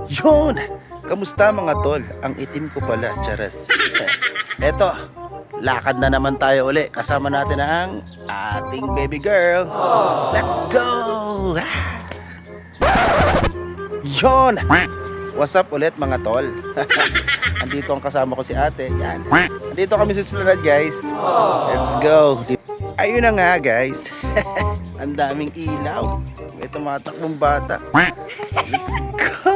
Yun! Kamusta mga tol? Ang itim ko pala, charas. Eto, lakad na naman tayo uli. Kasama natin ang ating baby girl. Let's go! Yun! What's up ulit mga tol? Andito ang kasama ko si ate. Yan. Andito kami sa Esplanade guys. Let's go! Ayun na nga guys. Ang daming ilaw. May tumatakbong bata. Let's go!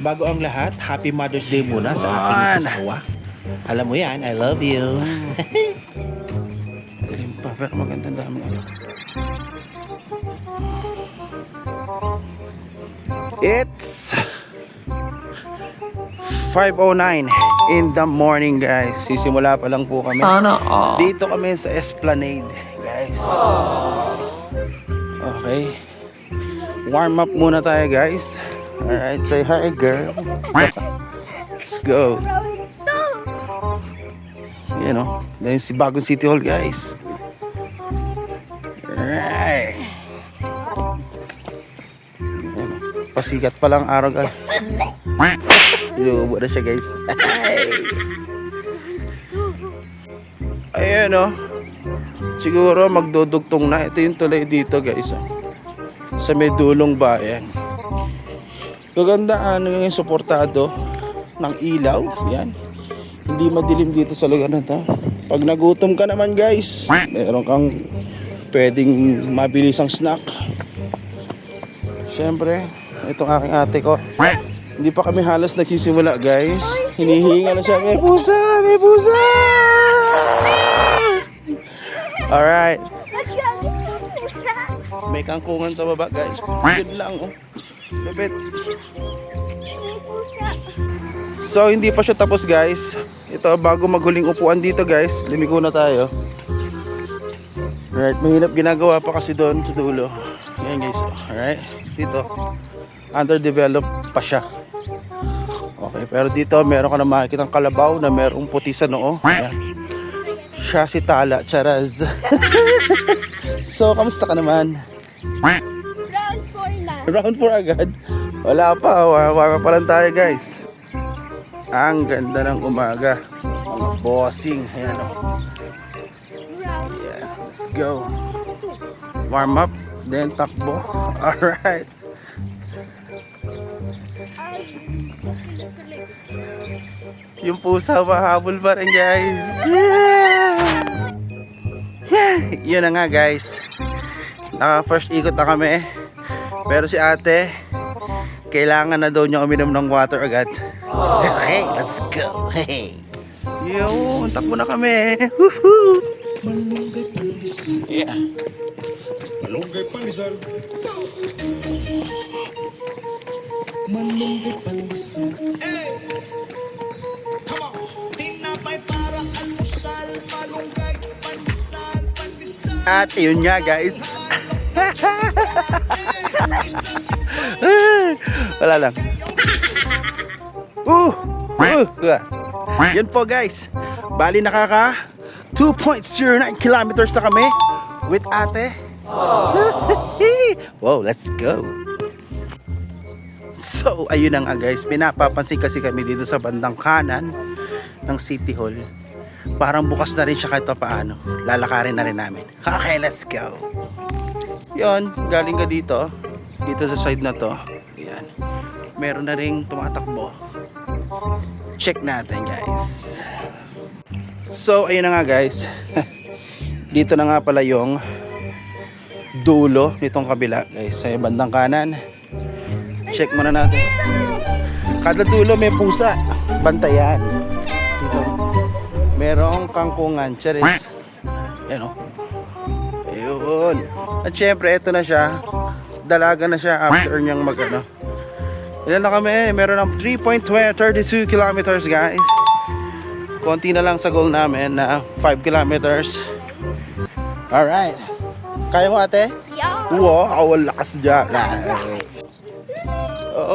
Bago ang lahat, Happy Mother's Day muna sa aking asawa. Alam mo yan, I love you. Dilim pa, pero magandang daming ano. It's 5:09 in the morning guys. Sisimula pa lang po kami. Sana all. Dito kami sa Esplanade guys. Okay. Warm up muna tayo guys. Alright, say hi girl. Let's go. You know, dahil si bagong City Hall guys. Alright. Pasikat pa lang araw guys. Inuubo na siya guys. Ayan o. Siguro magdudugtong na. Ito yung tulay dito guys. Sa may dulong bayan. Kagandaan yung suportado ng ilaw. Yan. Hindi madilim dito sa lugar na to. Pag nagutom ka naman guys, meron kang pwedeng mabilisang snack. Siyempre, itong aking ate ko. Hindi pa kami halos nagsisimula guys. Hinihinga na siya. May pusa! May pusa! Alright. May kangkungan sa baba guys. Yun lang oh. Lapit. So hindi pa siya tapos guys. Ito bago maghuling upuan dito guys. Lumiko na tayo. Alright. Mahirap ginagawa pa kasi doon sa dulo. Yan guys. Alright. Dito. Underdeveloped pa siya. Okay, pero dito meron ka na makikita ng kalabaw na merong puti sa noo. Ayan. Siya si Tala, charaz. So, kamusta ka naman? Round 4 na. Round 4 agad? Wala pa, wala pa lang tayo guys. Ang ganda ng umaga. Mga bossing, ayan o. Yeah, let's go. Warm up, then takbo. Alright. Yung pusa mahabol pa rin guys. Yeah! Yun na nga guys. Naka first ikot na kami. Pero si ate, kailangan na daw niya uminom ng water agad. Okay, let's go. Hey. Yun, takbo na kami. Woohoo! Yeah. Malunggay panisan. Malunggay pandesal. Come on. Tinapay para almusal. Malunggay pandesal, pandesal. At yun nga guys. Wala lang. Yun po guys. Bali nakaka 2.09 kilometers na kami with ate. Wow, let's go. So, ayun na nga guys. Pinapapansin kasi kami dito sa bandang kanan ng City Hall. Parang bukas na rin siya kahit paano. Lalakarin na rin namin. Okay, let's go. Yun, galing ka dito. Dito sa side na to. Yan. Meron na rin tumatakbo. Check natin guys. So, ayun na nga guys. Dito na nga pala yung dulo nitong kabila guys. Sa bandang kanan. Check muna natin. Kada dulo may pusa. Bantayan. Dito. Merong kangkungan. Charis. Yan o. Ayun. At syempre, ito na siya. Dalaga na siya after niyang mag-ano. Ilan na kami? Meron ng 3.32 kilometers guys. Konti na lang sa goal namin na 5 kilometers. Alright. Kaya mo ate? Yeah. Wow, lakas dyan.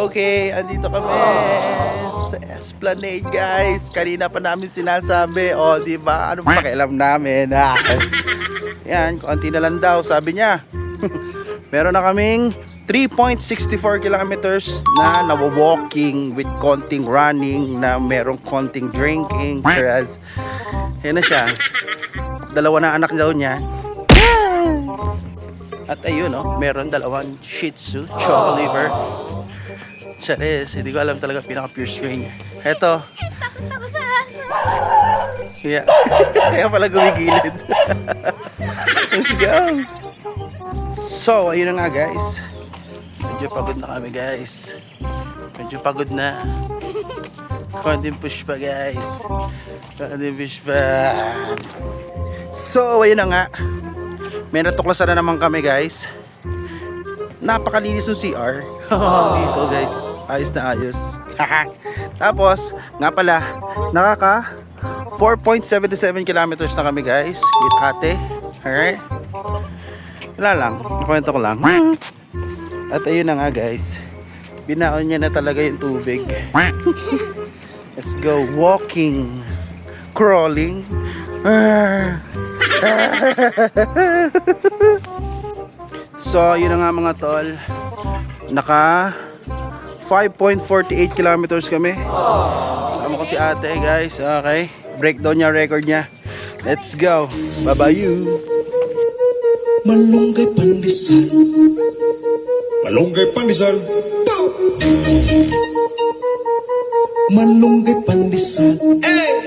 Okay, andito kami sa Esplanade, guys. Kanina pa namin sinasabi, oh, di ba? Ano pa pakialam namin? Yan, konti na lang daw, sabi niya. Meron na kaming 3.64 kilometers na nawa-walking with konting running na merong konting drinking. Whereas, yan na siya. Dalawa na anak daw niya. At ayun, oh, meron dalawang Shih Tzu, Choco Liver. Charis, hindi ko alam talaga pinaka-pure strain niya. Eto. Takot ako sa aso. Yeah. Kaya pala gumigilid. Let's go. So, ayun na nga guys. Medyo pagod na kami guys. Medyo pagod na. Konting push pa guys. Konting push pa. So, ayun na nga. May natuklasan na naman kami guys. Napakalinis ng CR. Dito guys. Ayos na ayos. Tapos, nga pala, nakaka 4.77 kilometers na kami guys with ate. Alright? Wala lang. Nakwento ko lang. At ayun na nga guys. Binaon niya na talaga yung tubig. Let's go walking. Crawling. So, yun na nga mga tol. Naka 5.48 kilometers kami. Sama ko si ate guys. Okay. Breakdown niya record niya. Let's go. Bye-bye you. Malunggay pandesal. Malunggay pandesal. Malunggay pandesal. Hey!